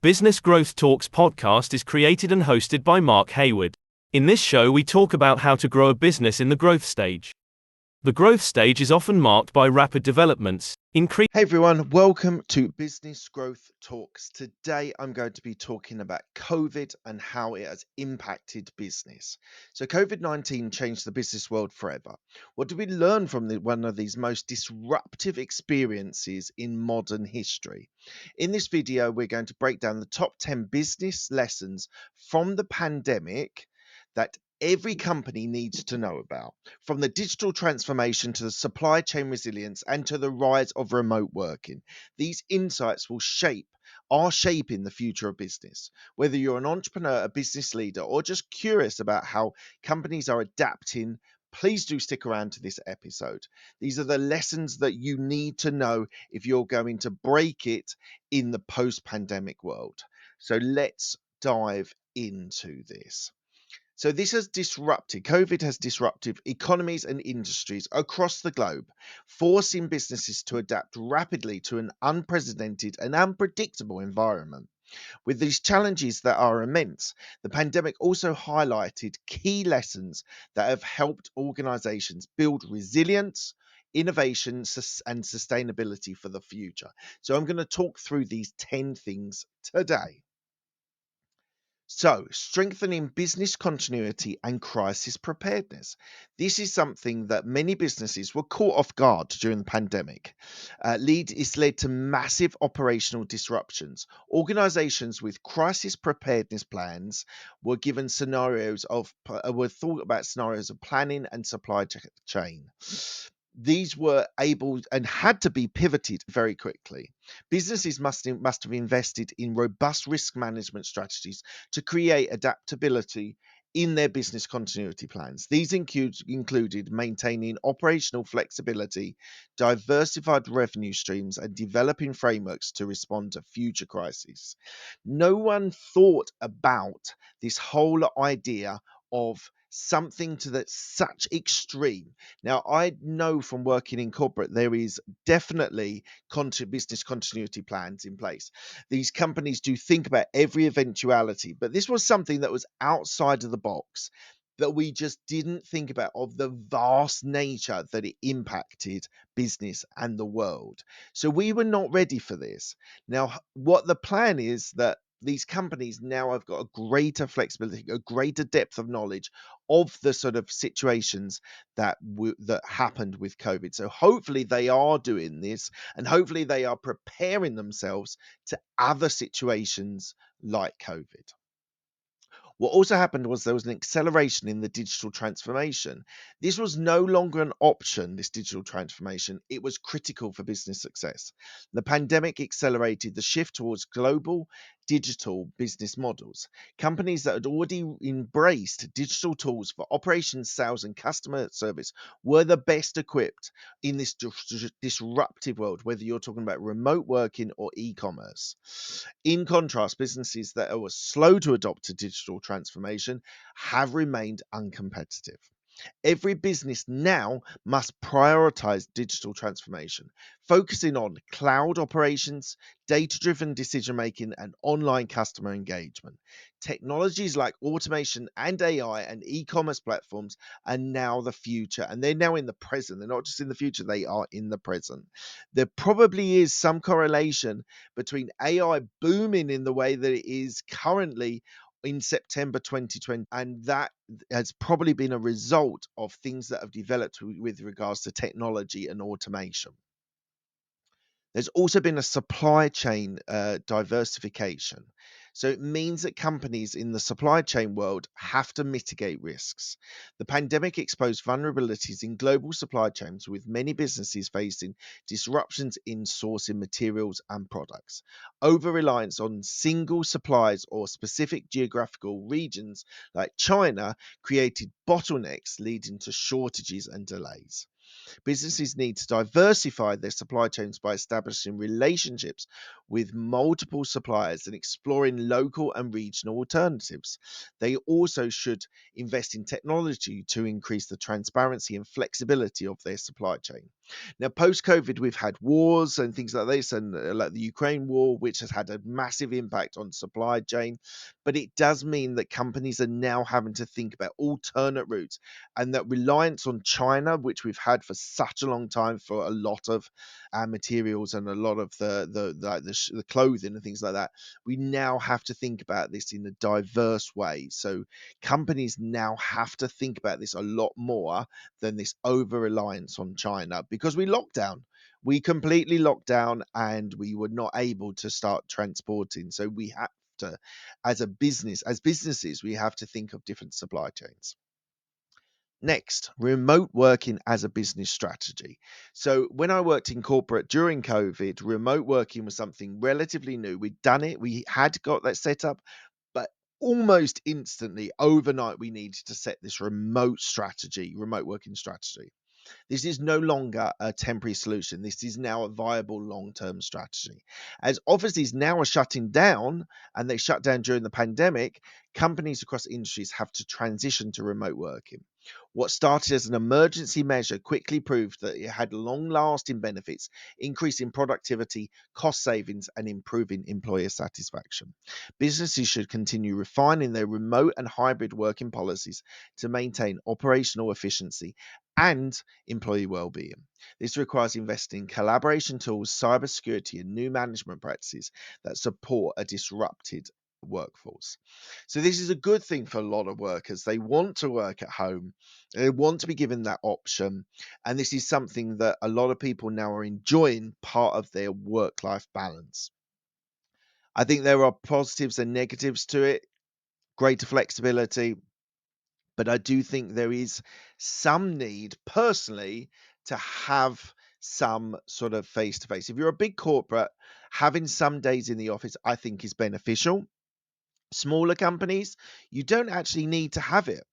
Business Growth Talks podcast is created and hosted by Mark Hayward. In this show, we talk about how to grow a business in the growth stage. The growth stage is often marked by rapid developments, Hey everyone, welcome to Business Growth Talks. Today I'm going to be talking about COVID and how it has impacted business. So COVID-19 changed the business world forever. What do we learn from one of these most disruptive experiences in modern history? In this video, we're going to break down the top 10 business lessons from the pandemic that every company needs to know about, from the digital transformation to the supply chain resilience and to the rise of remote working. These insights will are shaping the future of business. Whether you're an entrepreneur, a business leader, or just curious about how companies are adapting, please do stick around to this episode. These are the lessons that you need to know if you're going to break it in the post-pandemic world. So let's dive into this. So COVID has disrupted economies and industries across the globe, forcing businesses to adapt rapidly to an unprecedented and unpredictable environment. With these challenges that are immense, the pandemic also highlighted key lessons that have helped organizations build resilience, innovation, and sustainability for the future. So I'm going to talk through these 10 things today. So, strengthening business continuity and crisis preparedness. This is something that many businesses were caught off guard during the pandemic. It's led to massive operational disruptions. Organizations with crisis preparedness plans were given were thought about scenarios of planning and supply chain. These were able and had to be pivoted very quickly. Businesses must have invested in robust risk management strategies to create adaptability in their business continuity plans. These included maintaining operational flexibility, diversified revenue streams, and developing frameworks to respond to future crises. No one thought about this whole idea of something to that such extreme. Now, I know from working in corporate, there is definitely business continuity plans in place. These companies do think about every eventuality, but this was something that was outside of the box that we just didn't think about, of the vast nature that it impacted business and the world. So we were not ready for this. Now, what the plan is that these companies now have got a greater flexibility, a greater depth of knowledge of the sort of situations that happened with COVID. So hopefully they are doing this, and hopefully they are preparing themselves to other situations like COVID. What also happened was there was an acceleration in the digital transformation. This was no longer an option, this digital transformation. It was critical for business success. The pandemic accelerated the shift towards global digital business models. Companies that had already embraced digital tools for operations, sales, and customer service were the best equipped in this disruptive world, whether you're talking about remote working or e-commerce. In contrast, businesses that were slow to adopt a digital transformation have remained uncompetitive. Every business now must prioritize digital transformation, focusing on cloud operations, data driven decision making, and online customer engagement. Technologies like automation and AI and e commerce platforms are now the future, and they're now in the present. They're not just in the future, they are in the present. There probably is some correlation between AI booming in the way that it is currently in September 2020, and that has probably been a result of things that have developed with regards to technology and automation. There's also been a supply chain diversification. So it means that companies in the supply chain world have to mitigate risks. The pandemic exposed vulnerabilities in global supply chains, with many businesses facing disruptions in sourcing materials and products. Over reliance on single suppliers or specific geographical regions like China created bottlenecks, leading to shortages and delays. Businesses need to diversify their supply chains by establishing relationships with multiple suppliers and exploring local and regional alternatives. They also should invest in technology to increase the transparency and flexibility of their supply chain. Now, post COVID, we've had wars and things like this, and like the Ukraine war, which has had a massive impact on supply chain. But it does mean that companies are now having to think about alternate routes, and that reliance on China, which we've had for such a long time for a lot of our materials and a lot of the clothing and things like that, we now have to think about this in a diverse way. So companies now have to think about this a lot more than this over reliance on China, because we locked down. We completely locked down and we were not able to start transporting. So we have to, as a business, as businesses, we have to think of different supply chains. Next, remote working as a business strategy. So, when I worked in corporate during COVID, remote working was something relatively new. We'd done it, we had got that set up, but almost instantly, overnight, we needed to set this remote working strategy. This is no longer a temporary solution. This is now a viable long term strategy. As offices now are shutting down, and they shut down during the pandemic, companies across industries have to transition to remote working. What started as an emergency measure quickly proved that it had long lasting benefits, increasing productivity, cost savings, and improving employer satisfaction. Businesses should continue refining their remote and hybrid working policies to maintain operational efficiency and employee well-being. This requires investing in collaboration tools, cybersecurity, and new management practices that support a disrupted workforce. So this is a good thing for a lot of workers. They want to work at home. They want to be given that option. And this is something that a lot of people now are enjoying part of their work-life balance. I think there are positives and negatives to it. Greater flexibility, but I do think there is some need, personally, to have some sort of face to face. If you're a big corporate, having some days in the office, I think, is beneficial. Smaller companies, you don't actually need to have it.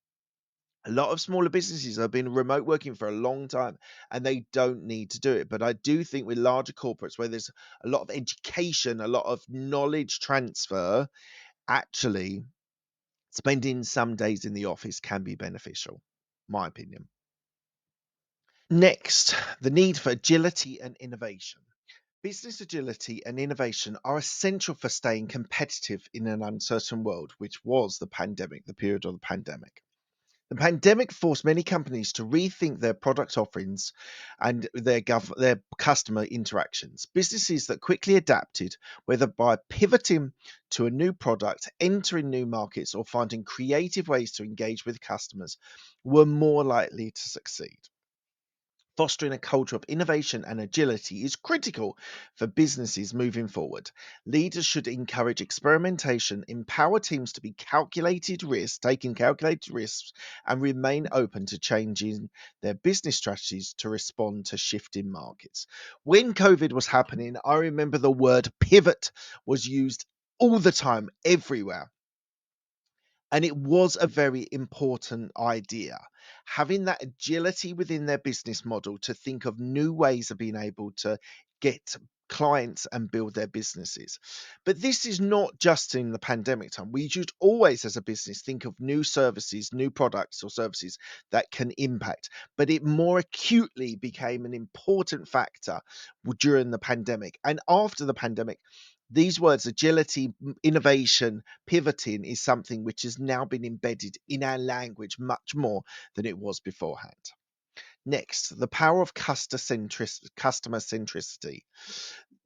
A lot of smaller businesses have been remote working for a long time and they don't need to do it. But I do think with larger corporates where there's a lot of education, a lot of knowledge transfer, actually spending some days in the office can be beneficial, my opinion. Next, the need for agility and innovation. Business agility and innovation are essential for staying competitive in an uncertain world, which was the period of the pandemic. The pandemic forced many companies to rethink their product offerings and their customer interactions. Businesses that quickly adapted, whether by pivoting to a new product, entering new markets, or finding creative ways to engage with customers, were more likely to succeed. Fostering a culture of innovation and agility is critical for businesses moving forward. Leaders should encourage experimentation, empower teams to be taking calculated risks, and remain open to changing their business strategies to respond to shifting markets. When COVID was happening, I remember the word pivot was used all the time, everywhere. And it was a very important idea. Having that agility within their business model to think of new ways of being able to get clients and build their businesses. But this is not just in the pandemic time. We should always, as a business, think of new services, new products or services that can impact. But it more acutely became an important factor during the pandemic. And after the pandemic, these words, agility, innovation, pivoting, is something which has now been embedded in our language much more than it was beforehand. Next, the power of customer centricity.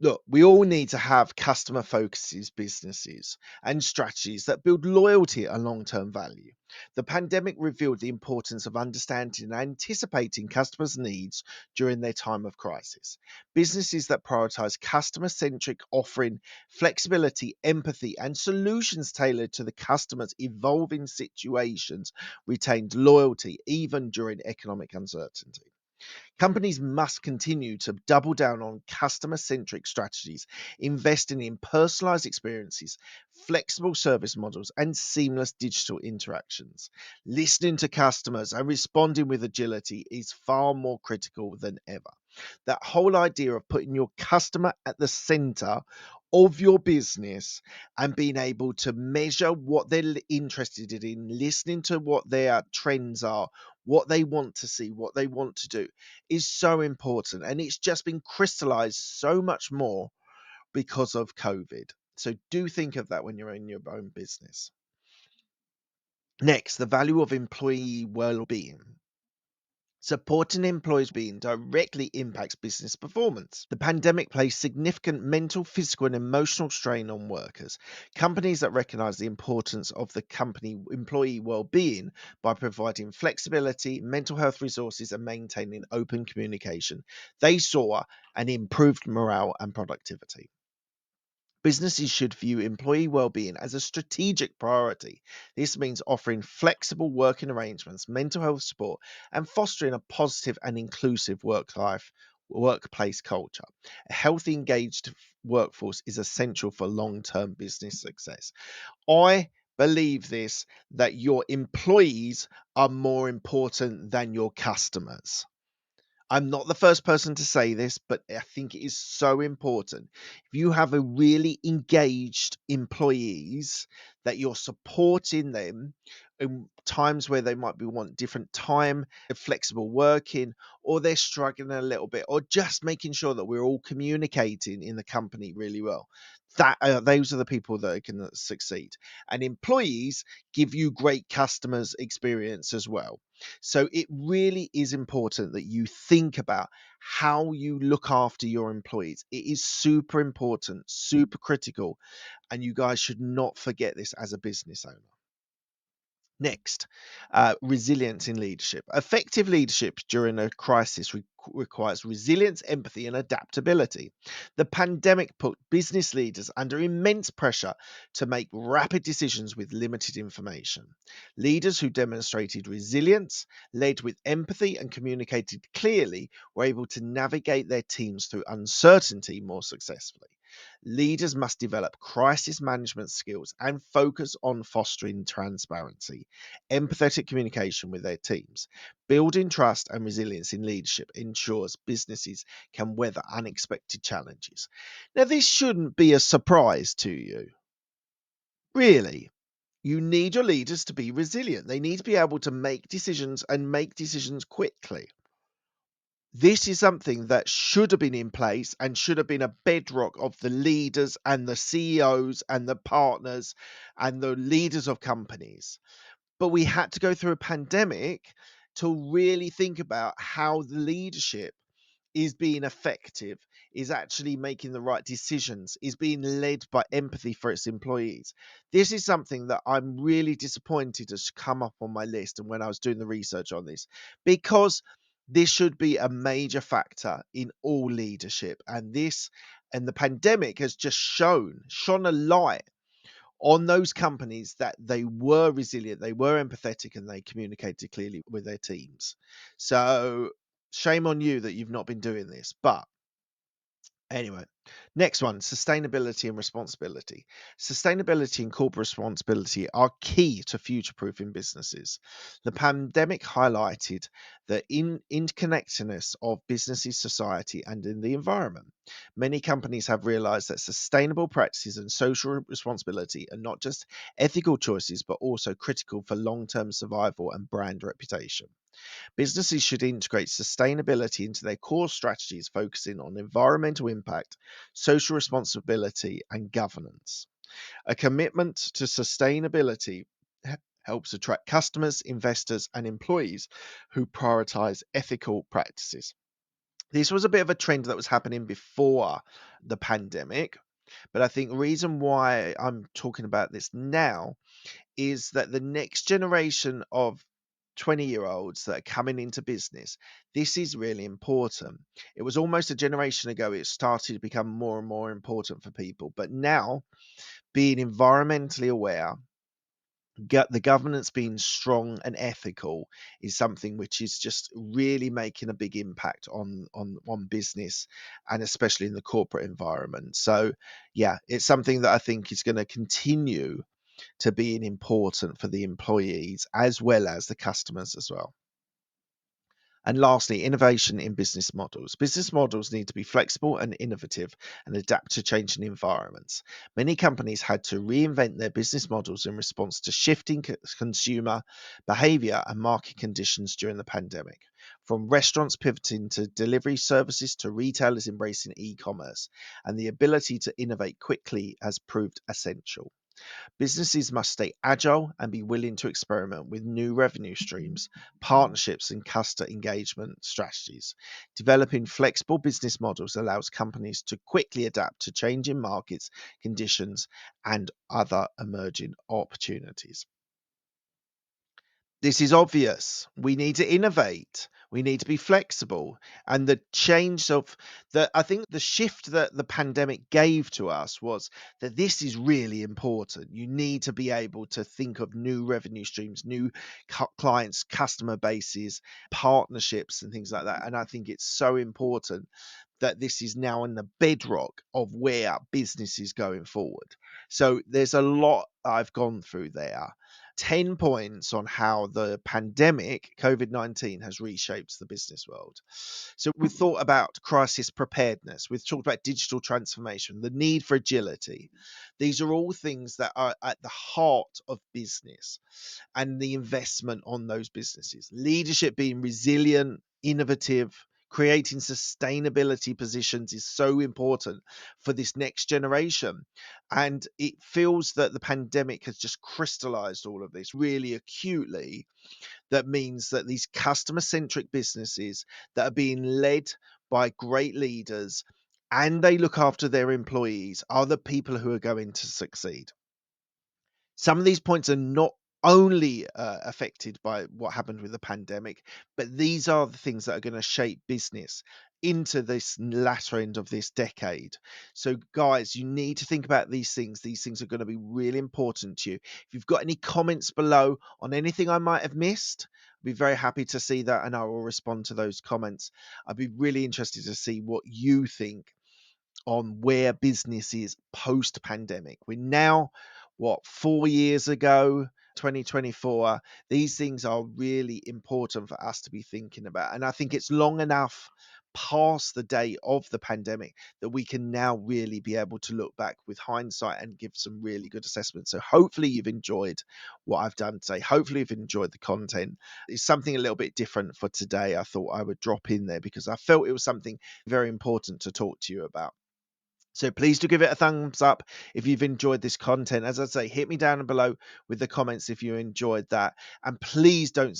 Look, we all need to have customer focuses businesses and strategies that build loyalty and long term value. The pandemic revealed the importance of understanding and anticipating customers' needs during their time of crisis. Businesses that prioritize customer centric offering, flexibility, empathy, and solutions tailored to the customer's evolving situations retained loyalty even during economic uncertainty. Companies must continue to double down on customer centric strategies, investing in personalized experiences, flexible service models, and seamless digital interactions. Listening to customers and responding with agility is far more critical than ever. That whole idea of putting your customer at the center of your business and being able to measure what they're interested in, listening to what their trends are, what they want to see, what they want to do is so important. And it's just been crystallized so much more because of COVID. So do think of that when you're in your own business. Next, the value of employee well-being. Supporting employees' being directly impacts business performance. The pandemic placed significant mental, physical, and emotional strain on workers. Companies that recognize the importance of the company employee well-being by providing flexibility, mental health resources, and maintaining open communication, they saw an improved morale and productivity. Businesses should view employee well-being as a strategic priority. This means offering flexible working arrangements, mental health support, and fostering a positive and inclusive workplace culture. A healthy, engaged workforce is essential for long-term business success. I believe this that your employees are more important than your customers. I'm not the first person to say this, but I think it is so important. If you have a really engaged employees that you're supporting them in times where they might be want different time, flexible working, or they're struggling a little bit, or just making sure that we're all communicating in the company really well. That those are the people that can succeed. And employees give you great customers experience as well. So it really is important that you think about how you look after your employees. It is super important, super critical, and you guys should not forget this as a business owner. Next, resilience in leadership. Effective leadership during a crisis requires resilience, empathy, and adaptability. The pandemic put business leaders under immense pressure to make rapid decisions with limited information. Leaders who demonstrated resilience, led with empathy, and communicated clearly were able to navigate their teams through uncertainty more successfully. Leaders must develop crisis management skills and focus on fostering transparency, empathetic communication with their teams. Building trust and resilience in leadership ensures businesses can weather unexpected challenges. Now, this shouldn't be a surprise to you. Really, you need your leaders to be resilient. They need to be able to make decisions and make decisions quickly. This is something that should have been in place and should have been a bedrock of the leaders and the CEOs and the partners and the leaders of companies. But we had to go through a pandemic to really think about how the leadership is being effective, is actually making the right decisions, is being led by empathy for its employees. This is something that I'm really disappointed has come up on my list and when I was doing the research on this, because this should be a major factor in all leadership. And the pandemic has just shone a light on those companies that they were resilient, they were empathetic, and they communicated clearly with their teams. So shame on you that you've not been doing this. But anyway, next one, sustainability and responsibility. Sustainability and corporate responsibility are key to future-proofing businesses. The pandemic highlighted the interconnectedness of businesses, society, and in the environment. Many companies have realized that sustainable practices and social responsibility are not just ethical choices, but also critical for long-term survival and brand reputation. Businesses should integrate sustainability into their core strategies, focusing on environmental impact, social responsibility, and governance. A commitment to sustainability helps attract customers, investors, and employees who prioritize ethical practices. This was a bit of a trend that was happening before the pandemic, but I think the reason why I'm talking about this now is that the next generation of 20-year-olds that are coming into business, this is really important. It was almost a generation ago, it started to become more and more important for people. But now, being environmentally aware, the governance being strong and ethical is something which is just really making a big impact on business, and especially in the corporate environment. So yeah, it's something that I think is going to continue to being important for the employees as well as the customers as well. And lastly, innovation in business models. Business models need to be flexible and innovative and adapt to changing environments. Many companies had to reinvent their business models in response to shifting consumer behavior and market conditions during the pandemic. From restaurants pivoting to delivery services to retailers embracing e commerce, and the ability to innovate quickly has proved essential. Businesses must stay agile and be willing to experiment with new revenue streams, partnerships, and customer engagement strategies. Developing flexible business models allows companies to quickly adapt to changing markets, conditions, and other emerging opportunities. This is obvious. We need to innovate. We need to be flexible. And the change of I think the shift that the pandemic gave to us was that this is really important. You need to be able to think of new revenue streams, new clients, customer bases, partnerships, and things like that. And I think it's so important that this is now in the bedrock of where business is going forward. So there's a lot I've gone through there. 10 points on how the pandemic, COVID-19, has reshaped the business world. So we've thought about crisis preparedness. We've talked about digital transformation, the need for agility. These are all things that are at the heart of business and the investment on those businesses. Leadership being resilient, innovative, creating sustainability positions is so important for this next generation. And it feels that the pandemic has just crystallized all of this really acutely. That means that these customer centric businesses that are being led by great leaders and they look after their employees are the people who are going to succeed. Some of these points are not only affected by what happened with the pandemic, but these are the things that are going to shape business into this latter end of this decade. So, guys, you need to think about these things. These things are going to be really important to you. If you've got any comments below on anything I might have missed, I'd be very happy to see that and I will respond to those comments. I'd be really interested to see what you think on where business is post pandemic. We're now, 4 years ago, 2024. These things are really important for us to be thinking about. And I think it's long enough past the day of the pandemic that we can now really be able to look back with hindsight and give some really good assessments. So hopefully you've enjoyed what I've done today. Hopefully you've enjoyed the content. It's something a little bit different for today. I thought I would drop in there because I felt it was something very important to talk to you about. So please do give it a thumbs up if you've enjoyed this content. As I say, hit me down below with the comments if you enjoyed that. And please don't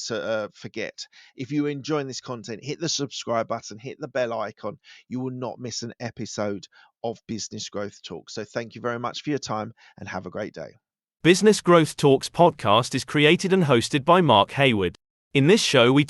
forget, if you're enjoying this content, hit the subscribe button, hit the bell icon. You will not miss an episode of Business Growth Talk. So thank you very much for your time and have a great day. Business Growth Talks podcast is created and hosted by Mark Hayward. In this show, we talk